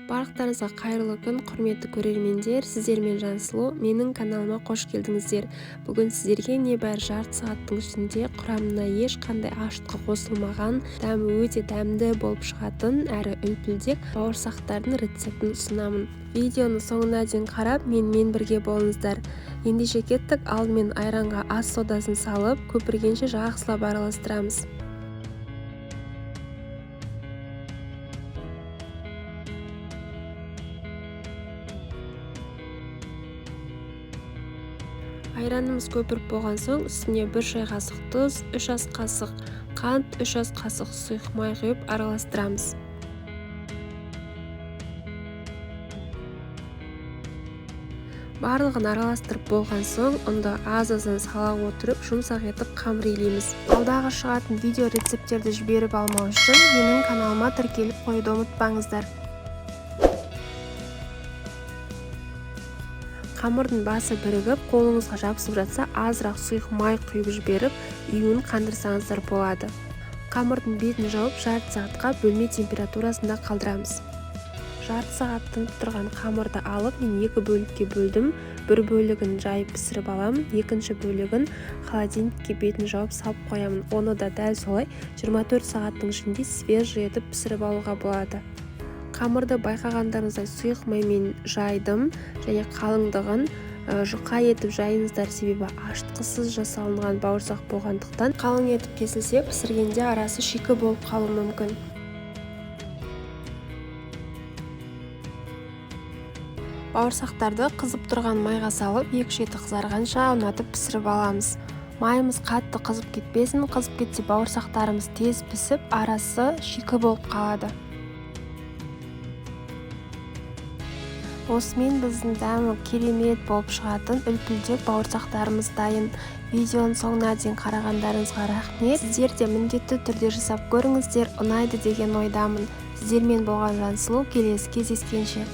Барлықтарыңызға қайырлы күн, құрметті көрермендер. Сіздермен Жансұлу, менің каналыма қош келдіңіздер. Бүгін сіздерге небәрі жарты сағаттың ішінде құрамына ешқандай ашытқы қосылмаған, дәмі өте дәмді болып шығатын әрі үлпілдек бауырсақтардың рецептін ұсынамын. Видеоны соңына дейін қарап, менімен бірге болыңыздар. Ендеше кеттік. Алдымен айранға ас содасын салып, көпіргенше жақсылап араластырамыз. Айранымыз көпіріп болған соң, үстіне 1 шай қасық тұз, 3 ас қасық қант, 3 ас қасық сұйық май құйып араластырамыз. Барлығын араластырып болған соң, ұнды аз-аздан сала отырып, жұмсақ етіп қамыр илейміз. Алдағы шығатын видео рецепттерді жіберіп алмау үшін менің каналыма тіркеліп қоюды ұмытпаңыздар. Қамырдың басы бірігіп, қолыңызға жабысып жатса, азырақ сұйық май құйып жіберіп, үйуін қандырсаңыздар болады. Қамырдың бетін жауып, жарты сағатқа бөлме температурасында қалдырамыз. Жарты сағат тынып тұрған қамырды алып, мен 2 бөлікке бөлдім. Бір бөлігін жайып пісіріп аламын, екінші бөлігін холодильникке бетін жауып салып қоямын. Оны да дәл солай 24 сағаттың ішінде свежий етіп пісіріп алуға болады. Қамырды байқағандарыңыздай сұйық маймен жайдым және қалыңдығын жұқа етіп жайыңыздар, себебі ашытқысыз жасалынған бауырсақ болғандықтан қалың етіп кесілсе, пісіргенде арасы шикі болып қалуы мүмкін. Бауырсақтарды қызып тұрған майға салып, екі шеті қызарғанша ұнатып пісіріп аламыз. Майымыз қатты қызып кетпесін, қызып кетсе бауырсақтарымыз тез пісіп, арасы шикі болып қалады. Осымен біздің дәмі керемет болып шығатын үлпілдек бауырсақтарымыз дайын. Видеоның соңына дейін қарағандарыңызға рахмет. Сіздер де міндетті түрде жасап көріңіздер, ұнайды деген ойдамын. Сіздермен болған Жансұлу, келесі кездескенше.